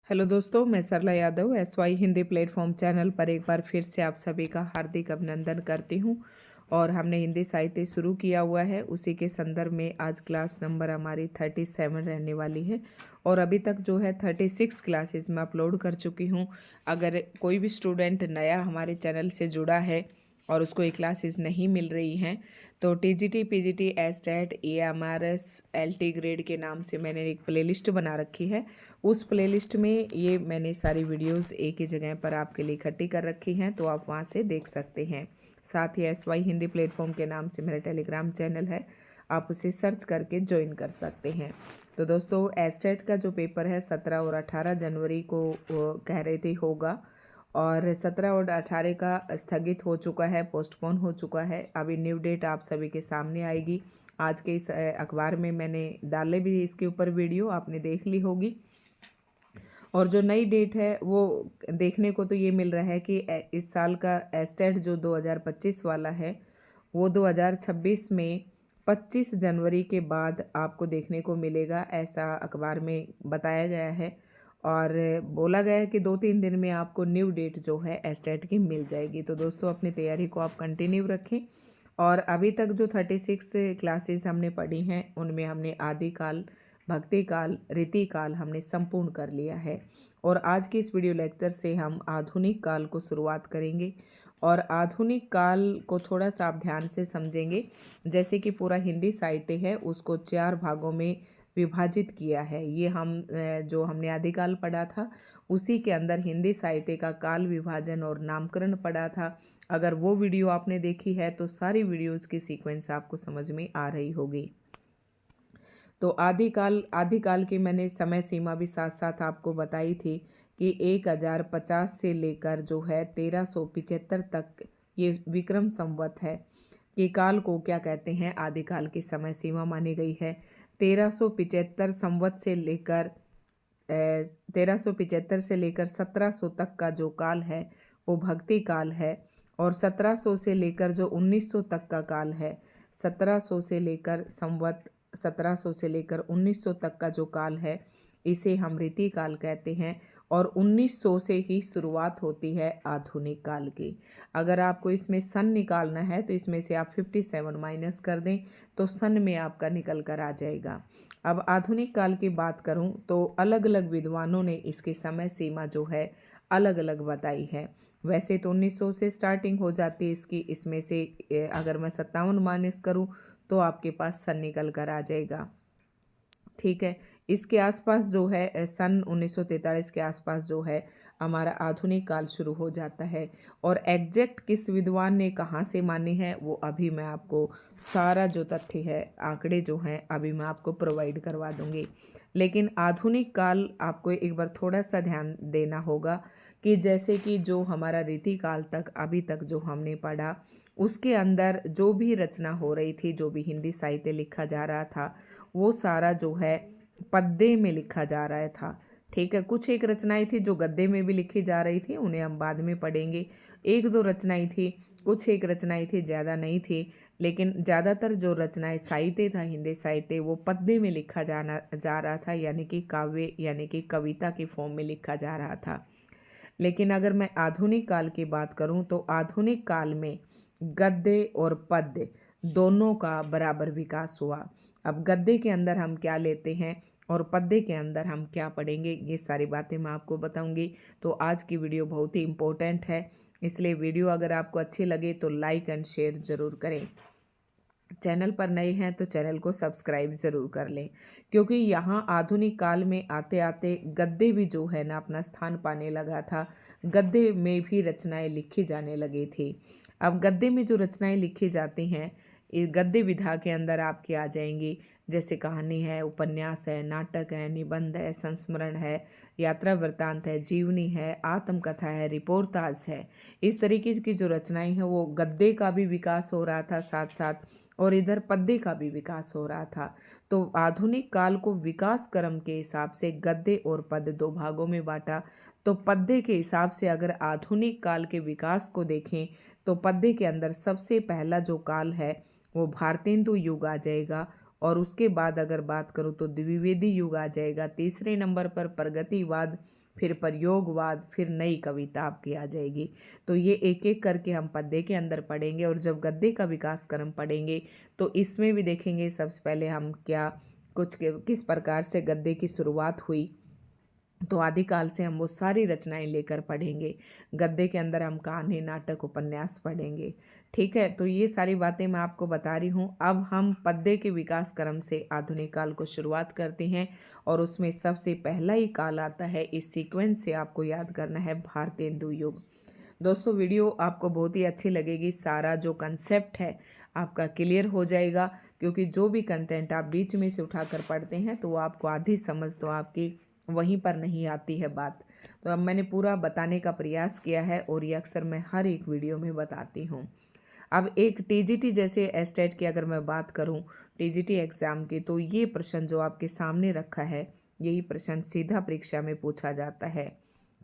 Hello दोस्तों, मैं Sarla Yadav SY Hindi platform channel पर एक बार फिर से आप सभी का हार्दिक अभिनंदन करती हूं। और हमने हिंदी साहित्य शुरू किया हुआ है, उसी के संदर्भ में आज क्लास नंबर हमारी 37 रहने वाली है। और अभी तक जो है 36 क्लासेस में अपलोड कर चुकी हूं। अगर कोई भी स्टूडेंट नया हमारे चैनल से जुड़ा है और उसको ये क्लासेस नहीं मिल रही हैं तो TGT PGT estate AMRS LT grade के नाम से मैंने एक प्लेलिस्ट बना रखी है। उस प्लेलिस्ट में ये मैंने सारी वीडियोस एक ही जगह पर आपके लिए इकट्ठी कर रखी हैं, तो आप वहाँ से देख सकते हैं। साथ ही SY हिंदी प्लेटफॉर्म के नाम से मेरा टेलीग्राम चैनल है, आप उसे सर्च करके ज्वाइन कर सकते हैं। तो दोस्तों, एस्टेट का जो पेपर है 17 और 18 जनवरी को कह रहे थे होगा, और 17 और 18 का स्थगित हो चुका है, पोस्टपोन हो चुका है। अभी न्यू डेट आप सभी के सामने आएगी। आज के इस अखबार में मैंने डाले भी इसके ऊपर वीडियो, आपने देख ली होगी। और जो नई डेट है वो देखने को तो ये मिल रहा है कि इस साल का एस्टेट जो 2025 वाला है वो 2026 में 25 जनवरी के बाद आपको देखने को मिलेगा, ऐसा अखबार में बताया गया है। और बोला गया है कि 2-3 दिन में आपको न्यू डेट जो है एस्टेट की मिल जाएगी। तो दोस्तों, अपनी तैयारी को आप कंटिन्यू रखें। और अभी तक जो 36 क्लासेस हमने पढ़ी हैं उनमें हमने आदिकाल, भक्ति काल, रीति काल हमने संपूर्ण कर लिया है। और आज की इस वीडियो लेक्चर से हम आधुनिक काल को शुरुआत करेंगे। और आधुनिक काल को थोड़ा सा आप ध्यान से समझेंगे। जैसे कि पूरा हिंदी साहित्य है उसको 4 भागों में विभाजित किया है। ये हम जो हमने आदिकाल पढ़ा था उसी के अंदर हिंदी साहित्य का काल विभाजन और नामकरण पढ़ा था। अगर वो वीडियो आपने देखी है तो सारी वीडियोस की सीक्वेंस आपको समझ में आ रही होगी। तो आदिकाल की मैंने समय सीमा भी साथ साथ आपको बताई थी कि 1050 से लेकर जो है 1375 तक ये विक्रम संवत है। कि काल को क्या कहते हैं, आदिकाल की समय सीमा मानी गई है। 1375 संवत से लेकर 1375 से लेकर 1700 तक का जो काल है वो भक्ति काल है। और 1700 से लेकर जो 1900 तक का काल है, 1700 से लेकर संवत 1700 से लेकर 1900 तक का जो काल है इसे हम रीति काल कहते हैं। और 1900 से ही शुरुआत होती है आधुनिक काल की। अगर आपको इसमें सन निकालना है तो इसमें से आप 57 माइनस कर दें तो सन में आपका निकल कर आ जाएगा। अब आधुनिक काल की बात करूं तो अलग अलग विद्वानों ने इसकी समय सीमा जो है अलग अलग बताई है। वैसे तो 1900 से स्टार्टिंग हो जाती है इसकी, इसमें से अगर मैं 57 माइनस करूं तो आपके पास सन निकल कर आ जाएगा। ठीक है, इसके आसपास जो है सन 1943 के आसपास जो है हमारा आधुनिक काल शुरू हो जाता है। और एग्जैक्ट किस विद्वान ने कहाँ से मानी है वो अभी मैं आपको सारा जो तथ्य है, आंकड़े जो हैं अभी मैं आपको प्रोवाइड करवा दूंगी। लेकिन आधुनिक काल आपको एक बार थोड़ा सा ध्यान देना होगा कि जैसे कि जो हमारा रीति काल तक अभी तक जो हमने पढ़ा उसके अंदर जो भी रचना हो रही थी, जो भी हिंदी साहित्य लिखा जा रहा था वो सारा जो है पद्य में लिखा जा रहा था। ठीक है, कुछ एक रचनाएं थी जो गद्य में भी लिखी जा रही थी, उन्हें हम बाद में पढ़ेंगे। 1-2 रचनाएं थी, कुछ एक रचनाएं थी, ज़्यादा नहीं थी। लेकिन ज़्यादातर जो रचनाएं साहित्य था हिंदी साहित्य वो पद्य में लिखा जा रहा था, यानी कि काव्य यानी कि कविता के फॉर्म में लिखा जा रहा था। लेकिन अगर मैं आधुनिक काल की बात करूं तो आधुनिक काल में गद्य और पद्य दोनों का बराबर विकास हुआ। अब गद्य के अंदर हम क्या लेते हैं और पद्य के अंदर हम क्या पढ़ेंगे, ये सारी बातें मैं आपको बताऊंगी। तो आज की वीडियो बहुत ही इम्पोर्टेंट है, इसलिए वीडियो अगर आपको अच्छी लगे तो लाइक एंड शेयर ज़रूर करें। चैनल पर नए हैं तो चैनल को सब्सक्राइब ज़रूर कर लें, क्योंकि यहाँ आधुनिक काल में आते आते गद्य भी जो है ना अपना स्थान पाने लगा था। गद्य में भी रचनाएं लिखी जाने लगी थी। अब गद्य में जो रचनाएं लिखी जाती हैं इस गद्य विधा के अंदर आपकी आ जाएंगी, जैसे कहानी है, उपन्यास है, नाटक है, निबंध है, संस्मरण है, यात्रा वृत्तांत है, जीवनी है, आत्मकथा है, रिपोर्टाज है। इस तरीके की जो रचनाएं हैं वो गद्य का भी विकास हो रहा था साथ साथ, और इधर पद्य का भी विकास हो रहा था। तो आधुनिक काल को विकास क्रम के हिसाब से गद्य और पद्य 2 भागों में बांटा। तो पद्य के हिसाब से अगर आधुनिक काल के विकास को देखें तो पद्य के अंदर सबसे पहला जो काल है वो भारतेंदु युग आ जाएगा। और उसके बाद अगर बात करूँ तो द्विवेदी युग आ जाएगा। तीसरे नंबर पर प्रगतिवाद, फिर प्रयोगवाद, फिर नई कविता आपकी आ जाएगी। तो ये एक एक करके हम पद्य के अंदर पढ़ेंगे। और जब गद्य का विकास क्रम पढ़ेंगे तो इसमें भी देखेंगे सबसे पहले हम किस प्रकार से गद्य की शुरुआत हुई। तो आदिकाल से हम वो सारी रचनाएं लेकर पढ़ेंगे। गद्य के अंदर हम कहानी, नाटक, उपन्यास पढ़ेंगे। ठीक है, तो ये सारी बातें मैं आपको बता रही हूँ। अब हम पद्य के विकास क्रम से आधुनिक काल को शुरुआत करते हैं और उसमें सबसे पहला ही काल आता है, इस सीक्वेंस से आपको याद करना है, भारतेंदु युग। दोस्तों वीडियो आपको बहुत ही अच्छी लगेगी, सारा जो कंसेप्ट है आपका क्लियर हो जाएगा, क्योंकि जो भी कंटेंट आप बीच में से उठाकर पढ़ते हैं तो वो आपको आधी समझ तो आपकी वहीं पर नहीं आती है बात। तो अब मैंने पूरा बताने का प्रयास किया है और ये अक्सर मैं हर एक वीडियो में बताती हूँ। अब एक टीजीटी जैसे एस्टेट की अगर मैं बात करूँ, टीजीटी एग्ज़ाम की, तो ये प्रश्न जो आपके सामने रखा है, यही प्रश्न सीधा परीक्षा में पूछा जाता है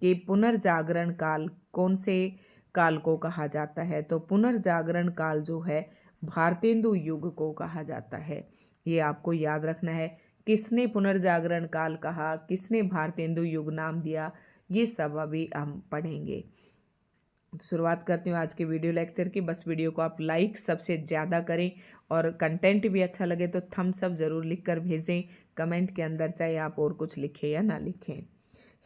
कि पुनर्जागरण काल कौन से काल को कहा जाता है। तो पुनर्जागरण काल जो है भारतेंदु युग को कहा जाता है। ये आपको याद रखना है। किसने पुनर्जागरण काल कहा, किसने भारतेंदु युग नाम दिया, ये सब अभी हम पढ़ेंगे। तो शुरुआत करती हूँ आज के वीडियो लेक्चर की। बस वीडियो को आप लाइक सबसे ज़्यादा करें और कंटेंट भी अच्छा लगे तो थम्स अप ज़रूर लिख कर भेजें कमेंट के अंदर, चाहे आप और कुछ लिखें या ना लिखें।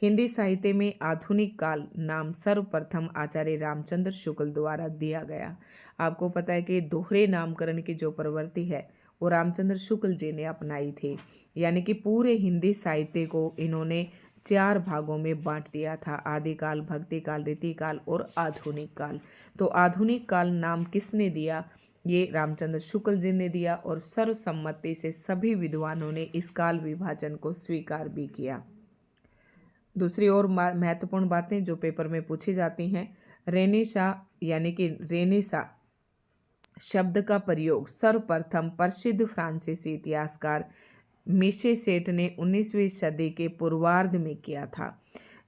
हिंदी साहित्य में आधुनिक काल नाम सर्वप्रथम आचार्य रामचंद्र शुक्ल द्वारा दिया गया। आपको पता है कि दोहरे नामकरण की जो प्रवृत्ति है वो रामचंद्र शुक्ल जी ने अपनाई थी। यानी कि पूरे हिंदी साहित्य को इन्होंने 4 भागों में बांट दिया था, आदिकाल, भक्तिकाल, रीतिकाल और आधुनिक काल। तो आधुनिक काल नाम किसने दिया? ये रामचंद्र शुक्ल जी ने दिया और सर्वसम्मति से सभी विद्वानों ने इस काल विभाजन को स्वीकार भी किया। दूसरी और महत्वपूर्ण बातें जो पेपर में पूछी जाती हैं, रेनेसां यानी कि रेनेसां शब्द का प्रयोग सर्वप्रथम प्रसिद्ध फ्रांसीसी इतिहासकार मिशे सेठ ने 19वीं सदी के पूर्वार्ध में किया था।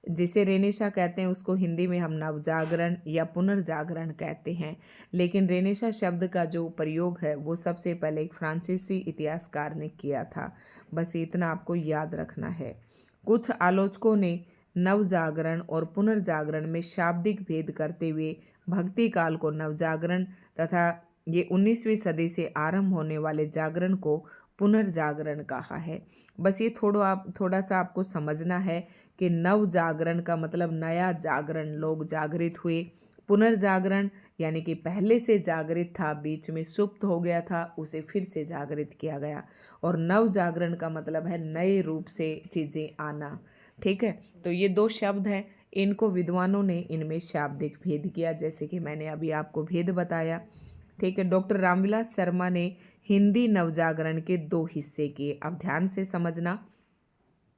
जिसे रेनेसां कहते हैं उसको हिंदी में हम नवजागरण या पुनर्जागरण कहते हैं, लेकिन रेनेसां शब्द का जो प्रयोग है वो सबसे पहले एक फ्रांसीसी इतिहासकार ने किया था। बस इतना आपको याद रखना है। कुछ आलोचकों ने नवजागरण और पुनर्जागरण में शाब्दिक भेद करते हुए भक्ति काल को नवजागरण तथा ये 19वीं सदी से आरंभ होने वाले जागरण को पुनर्जागरण कहा है। बस ये थोड़ा सा आपको समझना है कि नव जागरण का मतलब नया जागरण, लोग जागृत हुए। पुनर्जागरण यानी कि पहले से जागृत था, बीच में सुप्त हो गया था, उसे फिर से जागृत किया गया। और नव जागरण का मतलब है नए रूप से चीज़ें आना। ठीक है, तो ये 2 शब्द हैं, इनको विद्वानों ने इनमें शाब्दिक भेद किया, जैसे कि मैंने अभी आपको भेद बताया। ठीक है, डॉक्टर रामविलास शर्मा ने हिंदी नवजागरण के 2 हिस्से किए। अब ध्यान से समझना,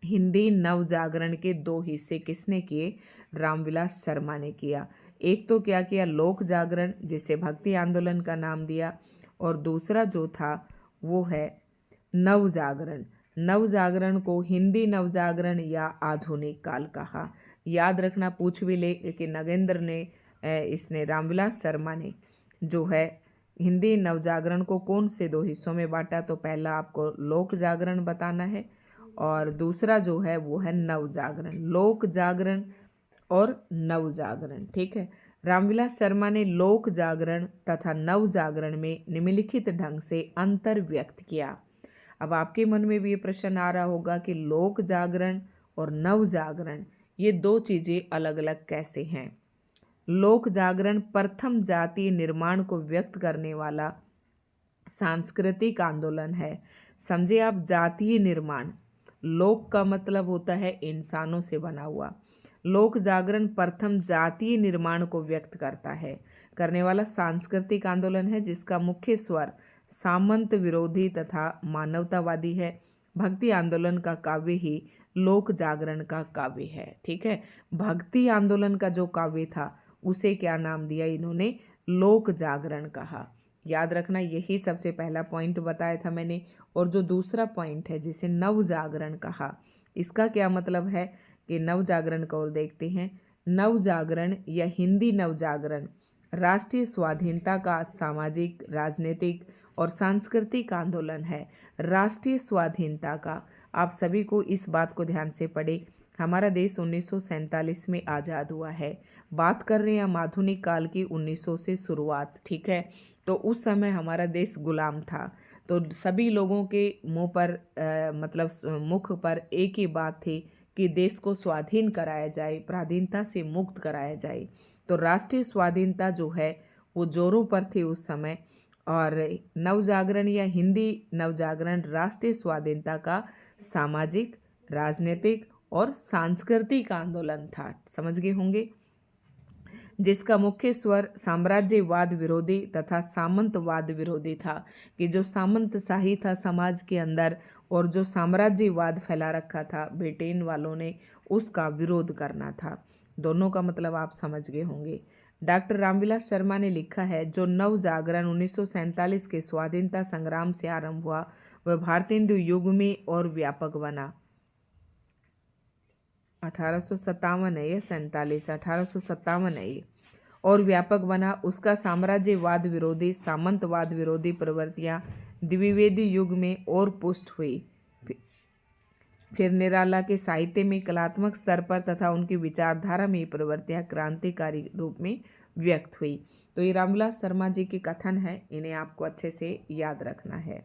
हिंदी नवजागरण के 2 हिस्से किसने किए? रामविलास शर्मा ने किया। एक तो क्या किया, लोक जागरण, जिसे भक्ति आंदोलन का नाम दिया, और दूसरा जो था वो है नवजागरण। नवजागरण को हिंदी नवजागरण या आधुनिक काल कहा। याद रखना, पूछ भी ले कि नगेंद्र ने इसने रामविलास शर्मा ने जो है हिंदी नवजागरण को कौन से 2 हिस्सों में बांटा। तो पहला आपको लोक जागरण बताना है और दूसरा जो है वो है नवजागरण। लोक जागरण और नवजागरण। ठीक है, रामविलास शर्मा ने लोक जागरण तथा नवजागरण में निम्नलिखित ढंग से अंतर व्यक्त किया। अब आपके मन में भी ये प्रश्न आ रहा होगा कि लोक जागरण और नवजागरण ये 2 चीज़ें अलग अलग कैसे हैं? लोक जागरण प्रथम जातीय निर्माण को व्यक्त करने वाला सांस्कृतिक आंदोलन है। समझे आप, जातीय निर्माण, लोक का मतलब होता है इंसानों से बना हुआ। लोक जागरण प्रथम जातीय निर्माण को व्यक्त करने वाला सांस्कृतिक आंदोलन है, जिसका मुख्य स्वर सामंत विरोधी तथा मानवतावादी है। भक्ति आंदोलन का काव्य ही लोक जागरण का काव्य है। ठीक है, भक्ति आंदोलन का जो काव्य था उसे क्या नाम दिया इन्होंने? लोक जागरण कहा। याद रखना, यही सबसे पहला पॉइंट बताया था मैंने। और जो दूसरा पॉइंट है जिसे नव जागरण कहा, इसका क्या मतलब है कि नव जागरण को और देखते हैं। नव जागरण या हिंदी नव जागरण राष्ट्रीय स्वाधीनता का सामाजिक, राजनीतिक और सांस्कृतिक आंदोलन है। राष्ट्रीय स्वाधीनता का, आप सभी को इस बात को ध्यान से पढ़े, हमारा देश 1947 में आज़ाद हुआ है। बात कर रहे हैं हम आधुनिक काल की, 1900 से शुरुआत, ठीक है। तो उस समय हमारा देश गुलाम था। तो सभी लोगों के मुंह पर मुख पर एक ही बात थी कि देश को स्वाधीन कराया जाए, पराधीनता से मुक्त कराया जाए। तो राष्ट्रीय स्वाधीनता जो है वो जोरों पर थी उस समय। और नवजागरण या हिंदी नवजागरण राष्ट्रीय स्वाधीनता का सामाजिक, राजनीतिक और सांस्कृतिक आंदोलन था, समझ गए होंगे, जिसका मुख्य स्वर साम्राज्यवाद विरोधी तथा सामंतवाद विरोधी था। कि जो सामंतशाही था समाज के अंदर और जो साम्राज्यवाद फैला रखा था ब्रिटेन वालों ने, उसका विरोध करना था। दोनों का मतलब आप समझ गए होंगे। डॉक्टर रामविलास शर्मा ने लिखा है, जो नव जागरण 1947 के स्वाधीनता संग्राम से आरंभ हुआ वह भारतेंदु युग में और व्यापक बना। 1857 है या 47, 1857 है ये, और व्यापक बना। उसका साम्राज्यवाद विरोधी, सामंतवाद विरोधी प्रवृत्तियां द्विवेदी युग में और पुष्ट हुई। फिर निराला के साहित्य में कलात्मक स्तर पर तथा उनकी विचारधारा में प्रवृत्तियां क्रांतिकारी रूप में व्यक्त हुई। तो ये रामविलास शर्मा जी के कथन है, इन्हें आपको अच्छे से याद रखना है।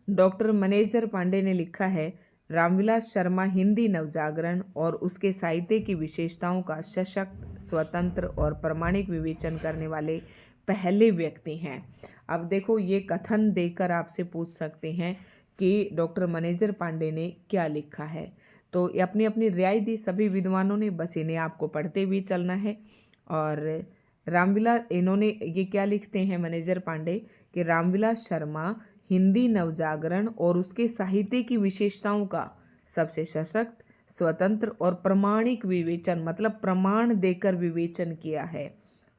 डॉक्टर मनेजर पांडे ने लिखा है, रामविलास शर्मा हिंदी नवजागरण और उसके साहित्य की विशेषताओं का सशक्त, स्वतंत्र और प्रामाणिक विवेचन करने वाले पहले व्यक्ति हैं। अब देखो, ये कथन देकर आपसे पूछ सकते हैं कि डॉक्टर मनेजर पांडे ने क्या लिखा है। तो अपनी अपनी राय दी सभी विद्वानों ने, बस इन्हें आपको पढ़ते हुए चलना है। और रामविलास, इन्होंने ये क्या लिखते हैं मनेजर पांडे कि रामविलास शर्मा हिंदी नवजागरण और उसके साहित्य की विशेषताओं का सबसे सशक्त, स्वतंत्र और प्रामाणिक विवेचन, मतलब प्रमाण देकर विवेचन किया है,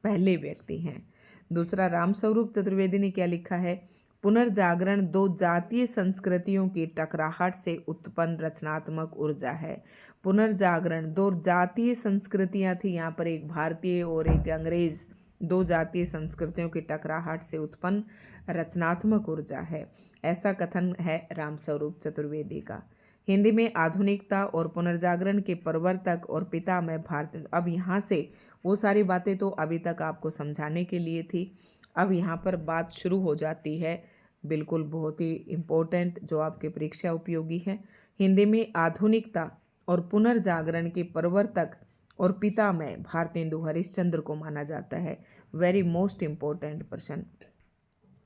पहले व्यक्ति हैं। दूसरा, रामस्वरूप चतुर्वेदी ने क्या लिखा है, पुनर्जागरण दो जातीय संस्कृतियों की टकराहट से उत्पन्न रचनात्मक ऊर्जा है। पुनर्जागरण दो जातीय संस्कृतियां थी, यहाँ पर एक भारतीय और एक अंग्रेज, दो जातीय संस्कृतियों की टकराहट से उत्पन्न रचनात्मक ऊर्जा है, ऐसा कथन है रामस्वरूप चतुर्वेदी का। हिंदी में आधुनिकता और पुनर्जागरण के प्रवर्तक और पितामह भारत। अब यहाँ से वो सारी बातें तो अभी तक आपको समझाने के लिए थी, अब यहाँ पर बात शुरू हो जाती है, बिल्कुल बहुत ही इम्पोर्टेंट, जो आपके परीक्षा उपयोगी है। हिंदी में आधुनिकता और पुनर्जागरण के प्रवर्तक और पितामह भारतेंदु हरिश्चंद्र को माना जाता है। वेरी मोस्ट इम्पोर्टेंट प्रश्न,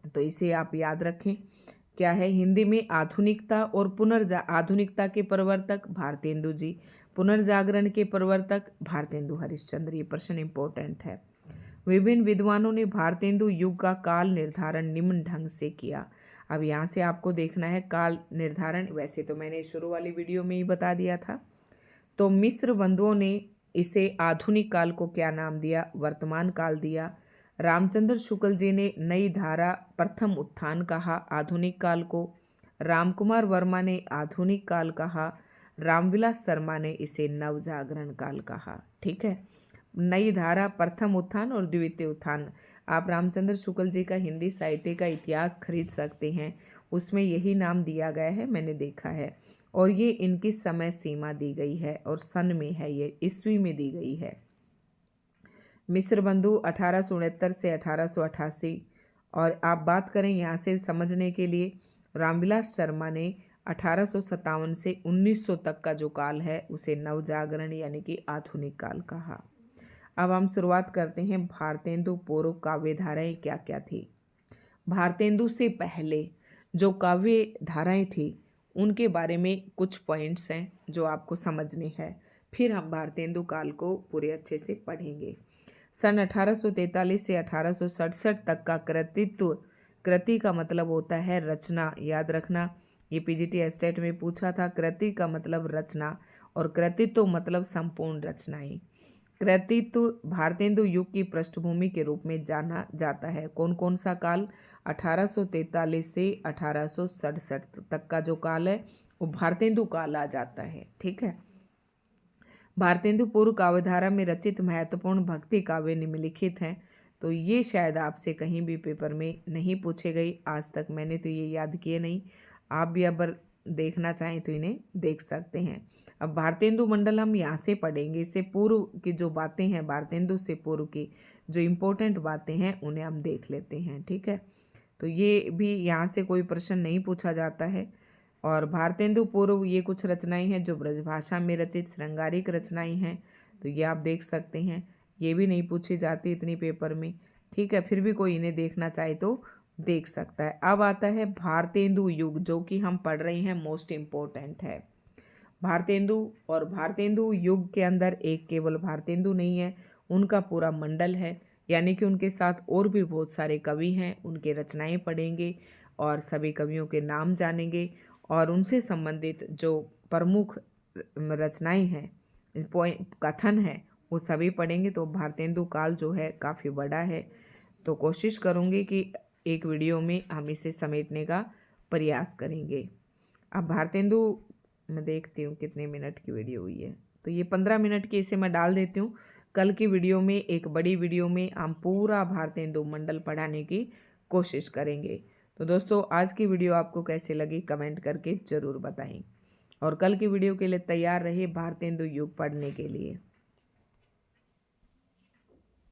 तो इसे आप याद रखें। क्या है, हिंदी में आधुनिकता और आधुनिकता के प्रवर्तक भारतेंदु जी, पुनर्जागरण के प्रवर्तक भारतेंदु हरिश्चंद्र। ये प्रश्न इम्पोर्टेंट है। विभिन्न विद्वानों ने भारतेंदु युग का काल निर्धारण निम्न ढंग से किया। अब यहाँ से आपको देखना है काल निर्धारण, वैसे तो मैंने शुरू वाली वीडियो में ही बता दिया था। तो मिस्र बंधुओं ने इसे आधुनिक काल को क्या नाम दिया, वर्तमान काल दिया। रामचंद्र शुक्ल जी ने नई धारा प्रथम उत्थान कहा आधुनिक काल को। रामकुमार वर्मा ने आधुनिक काल कहा। रामविलास शर्मा ने इसे नवजागरण काल कहा। ठीक है, नई धारा, प्रथम उत्थान और द्वितीय उत्थान। आप रामचंद्र शुक्ल जी का हिंदी साहित्य का इतिहास खरीद सकते हैं, उसमें यही नाम दिया गया है, मैंने देखा है। और ये इनकी समय सीमा दी गई है और सन में है, ये ईस्वी में दी गई है। मिस्र बंधु 1869 से 1888। और आप बात करें यहाँ से समझने के लिए, रामविलास शर्मा ने 1857 से 1900 तक का जो काल है उसे नवजागरण यानी कि आधुनिक काल कहा। अब हम शुरुआत करते हैं, भारतेंदु पूर्व काव्य धाराएँ क्या क्या थी। भारतेंदु से पहले जो काव्य धाराएँ थी उनके बारे में कुछ पॉइंट्स हैं जो आपको समझने हैं, फिर हम भारतेंदु काल को पूरे अच्छे से पढ़ेंगे। सन 1843 से 1867 तक का कृतित्व, कृति का मतलब होता है रचना, याद रखना, ये पीजीटी एस्टेट में पूछा था। कृति का मतलब रचना और कृतित्व मतलब संपूर्ण रचनाएं। कृतित्व भारतेंदु युग की पृष्ठभूमि के रूप में जाना जाता है। कौन कौन सा काल, 1843 से 1867 तक का जो काल है वो भारतेंदु काल आ जाता है। ठीक है, भारतेंदु पूर्व काव्यधारा में रचित महत्वपूर्ण भक्ति काव्य निम्नलिखित हैं। तो ये शायद आपसे कहीं भी पेपर में नहीं पूछे गई, आज तक मैंने तो ये याद किए नहीं। आप भी अगर देखना चाहें तो इन्हें देख सकते हैं। अब भारतेंदु मंडल हम यहाँ से पढ़ेंगे, इससे पूर्व की जो बातें हैं, भारतेंदु से पूर्व की जो इम्पोर्टेंट बातें हैं उन्हें हम देख लेते हैं। ठीक है, तो ये भी यहाँ से कोई प्रश्न नहीं पूछा जाता है। और भारतेंदु पूर्व ये कुछ रचनाएं हैं जो ब्रजभाषा में रचित श्रृंगारिक रचनाएं हैं, तो ये आप देख सकते हैं। ये भी नहीं पूछी जाती इतनी पेपर में। ठीक है, फिर भी कोई इन्हें देखना चाहे तो देख सकता है। अब आता है भारतेंदु युग, जो कि हम पढ़ रहे हैं, मोस्ट इम्पोर्टेंट है भारतेंदु। और भारतेंदु युग के अंदर एक केवल भारतेंदु नहीं है, उनका पूरा मंडल है, यानी कि उनके साथ और भी बहुत सारे कवि हैं। उनके रचनाएं पढ़ेंगे और सभी कवियों के नाम जानेंगे और उनसे संबंधित जो प्रमुख रचनाएं हैं, कथन है, वो सभी पढ़ेंगे। तो भारतेंदु काल जो है काफ़ी बड़ा है, तो कोशिश करूँगी कि एक वीडियो में हम इसे समेटने का प्रयास करेंगे। अब भारतेंदु मैं देखती हूँ कितने मिनट की वीडियो हुई है, तो ये 15 मिनट की, इसे मैं डाल देती हूँ। कल की वीडियो में, एक बड़ी वीडियो में, हम पूरा भारतेंदु मंडल पढ़ाने की कोशिश करेंगे। तो दोस्तों, आज की वीडियो आपको कैसे लगी कमेंट करके ज़रूर बताएं और कल की वीडियो के लिए तैयार रहिए भारतेंदु युग पढ़ने के लिए।